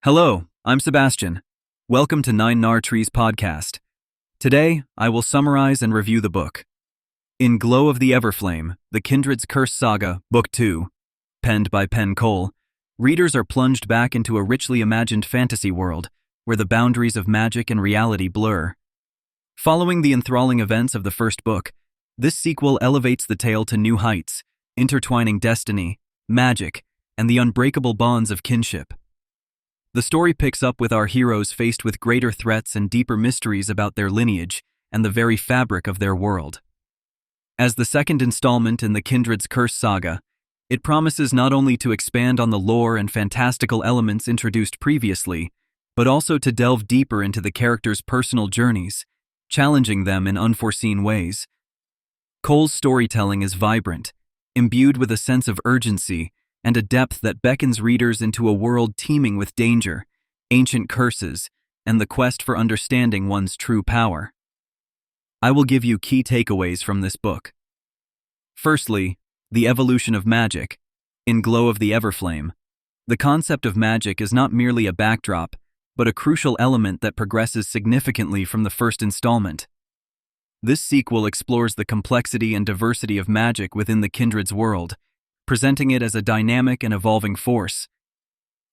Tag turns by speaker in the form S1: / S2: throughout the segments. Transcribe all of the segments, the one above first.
S1: Hello, I'm Sebastian. Welcome to Nine Nar Trees podcast. Today, I will summarize and review the book. In Glow of the Everflame, The Kindred's Curse Saga, Book 2, penned by Penn Cole, readers are plunged back into a richly imagined fantasy world where the boundaries of magic and reality blur. Following the enthralling events of the first book, this sequel elevates the tale to new heights, intertwining destiny, magic, and the unbreakable bonds of kinship. The story picks up with our heroes faced with greater threats and deeper mysteries about their lineage and the very fabric of their world. As the second installment in the Kindred's Curse saga, it promises not only to expand on the lore and fantastical elements introduced previously, but also to delve deeper into the characters' personal journeys, challenging them in unforeseen ways. Cole's storytelling is vibrant, imbued with a sense of urgency and a depth that beckons readers into a world teeming with danger, ancient curses, and the quest for understanding one's true power. I will give you key takeaways from this book. Firstly, the evolution of magic. In Glow of the Everflame, the concept of magic is not merely a backdrop, but a crucial element that progresses significantly from the first installment. This sequel explores the complexity and diversity of magic within the Kindred's world, presenting it as a dynamic and evolving force.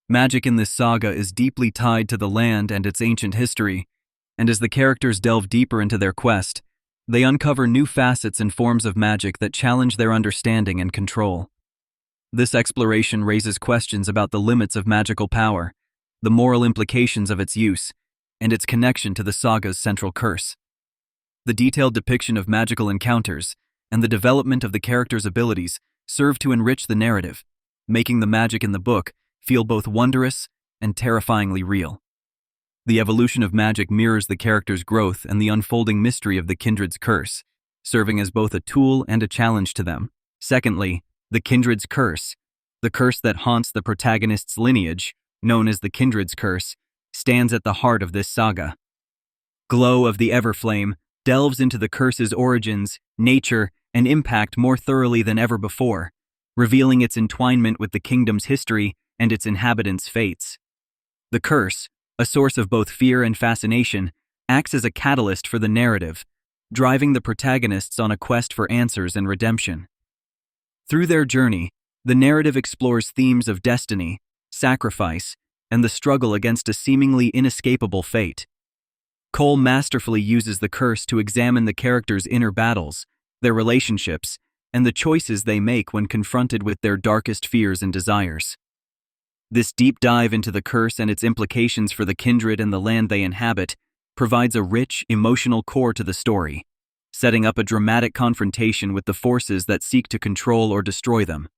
S1: Magic in this saga is deeply tied to the land and its ancient history, and as the characters delve deeper into their quest, they uncover new facets and forms of magic that challenge their understanding and control. This exploration raises questions about the limits of magical power, the moral implications of its use, and its connection to the saga's central curse. The detailed depiction of magical encounters and the development of the characters' abilities serve to enrich the narrative, making the magic in the book feel both wondrous and terrifyingly real. The evolution of magic mirrors the characters' growth and the unfolding mystery of the Kindred's curse, serving as both a tool and a challenge to them. Secondly, the Kindred's curse, the curse that haunts the protagonist's lineage, known as the Kindred's curse, stands at the heart of this saga. Glow of the Everflame delves into the curse's origins, nature, and impact more thoroughly than ever before, revealing its entwinement with the kingdom's history and its inhabitants' fates. The curse, a source of both fear and fascination, acts as a catalyst for the narrative, driving the protagonists on a quest for answers and redemption. Through their journey, the narrative explores themes of destiny, sacrifice, and the struggle against a seemingly inescapable fate. Cole masterfully uses the curse to examine the characters' inner battles, their relationships, and the choices they make when confronted with their darkest fears and desires. This deep dive into the curse and its implications for the kindred and the land they inhabit provides a rich, emotional core to the story, setting up a dramatic confrontation with the forces that seek to control or destroy them.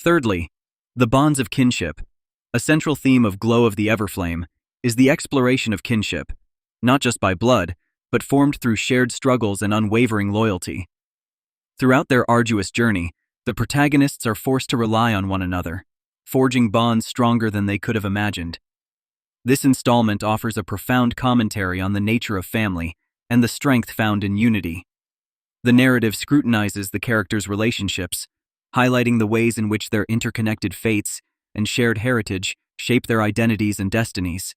S1: Thirdly, the bonds of kinship. A central theme of Glow of the Everflame is the exploration of kinship, not just by blood, but formed through shared struggles and unwavering loyalty. Throughout their arduous journey, the protagonists are forced to rely on one another, forging bonds stronger than they could have imagined. This installment offers a profound commentary on the nature of family and the strength found in unity. The narrative scrutinizes the characters' relationships, highlighting the ways in which their interconnected fates and shared heritage shape their identities and destinies.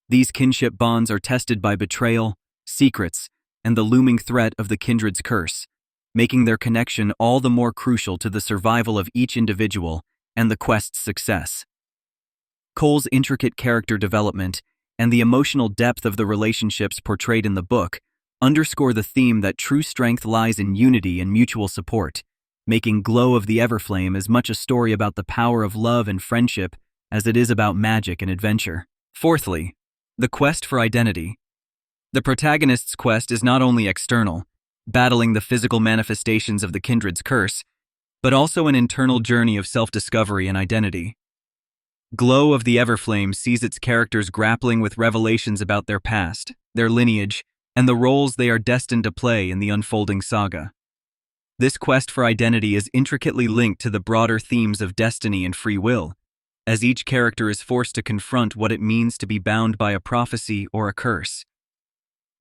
S1: These kinship bonds are tested by betrayal, secrets, and the looming threat of the Kindred's curse, making their connection all the more crucial to the survival of each individual and the quest's success. Cole's intricate character development and the emotional depth of the relationships portrayed in the book underscore the theme that true strength lies in unity and mutual support, making Glow of the Everflame as much a story about the power of love and friendship as it is about magic and adventure. Fourthly, the quest for identity. The protagonist's quest is not only external, battling the physical manifestations of the Kindred's curse, but also an internal journey of self-discovery and identity. Glow of the Everflame sees its characters grappling with revelations about their past, their lineage, and the roles they are destined to play in the unfolding saga. This quest for identity is intricately linked to the broader themes of destiny and free will, as each character is forced to confront what it means to be bound by a prophecy or a curse.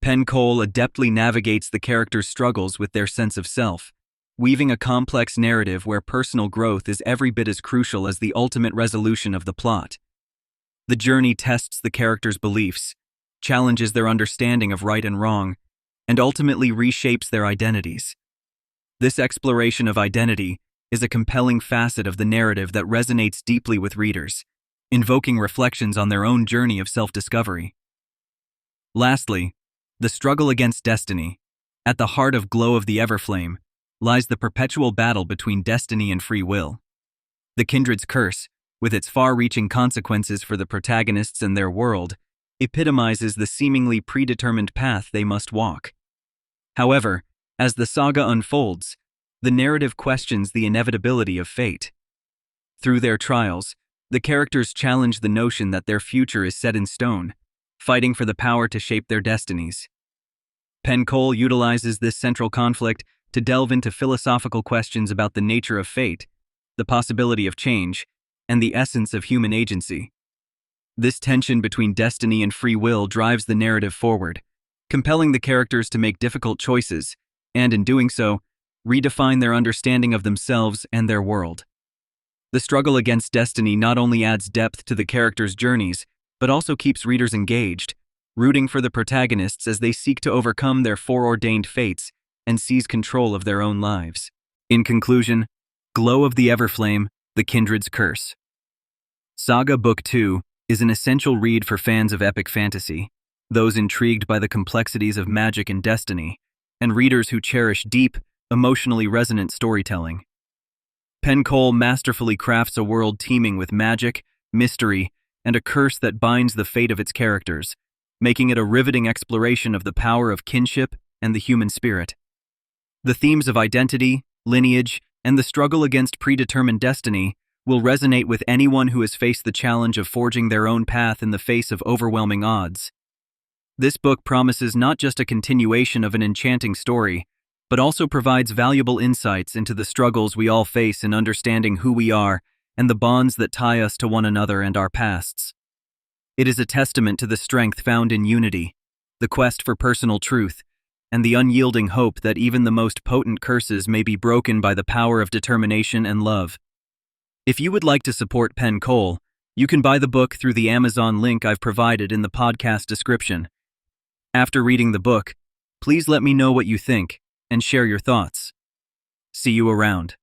S1: Penn Cole adeptly navigates the characters' struggles with their sense of self, weaving a complex narrative where personal growth is every bit as crucial as the ultimate resolution of the plot. The journey tests the characters' beliefs, challenges their understanding of right and wrong, and ultimately reshapes their identities. This exploration of identity is a compelling facet of the narrative that resonates deeply with readers, invoking reflections on their own journey of self-discovery. Lastly, the struggle against destiny. At the heart of Glow of the Everflame lies the perpetual battle between destiny and free will. The Kindred's Curse, with its far-reaching consequences for the protagonists and their world, epitomizes the seemingly predetermined path they must walk. However, as the saga unfolds, the narrative questions the inevitability of fate. Through their trials, the characters challenge the notion that their future is set in stone, fighting for the power to shape their destinies. Penn Cole utilizes this central conflict to delve into philosophical questions about the nature of fate, the possibility of change, and the essence of human agency. This tension between destiny and free will drives the narrative forward, compelling the characters to make difficult choices, and in doing so, redefine their understanding of themselves and their world. The struggle against destiny not only adds depth to the characters' journeys, but also keeps readers engaged, rooting for the protagonists as they seek to overcome their foreordained fates and seize control of their own lives. In conclusion, Glow of the Everflame, The Kindred's Curse. Saga Book 2 is an essential read for fans of epic fantasy, those intrigued by the complexities of magic and destiny, and readers who cherish deep, emotionally resonant storytelling. Penn Cole masterfully crafts a world teeming with magic, mystery, and a curse that binds the fate of its characters, making it a riveting exploration of the power of kinship and the human spirit. The themes of identity, lineage, and the struggle against predetermined destiny will resonate with anyone who has faced the challenge of forging their own path in the face of overwhelming odds. This book promises not just a continuation of an enchanting story, but also provides valuable insights into the struggles we all face in understanding who we are and the bonds that tie us to one another and our pasts. It is a testament to the strength found in unity, the quest for personal truth, and the unyielding hope that even the most potent curses may be broken by the power of determination and love. If you would like to support Penn Cole, you can buy the book through the Amazon link I've provided in the podcast description. After reading the book, please let me know what you think and share your thoughts. See you around.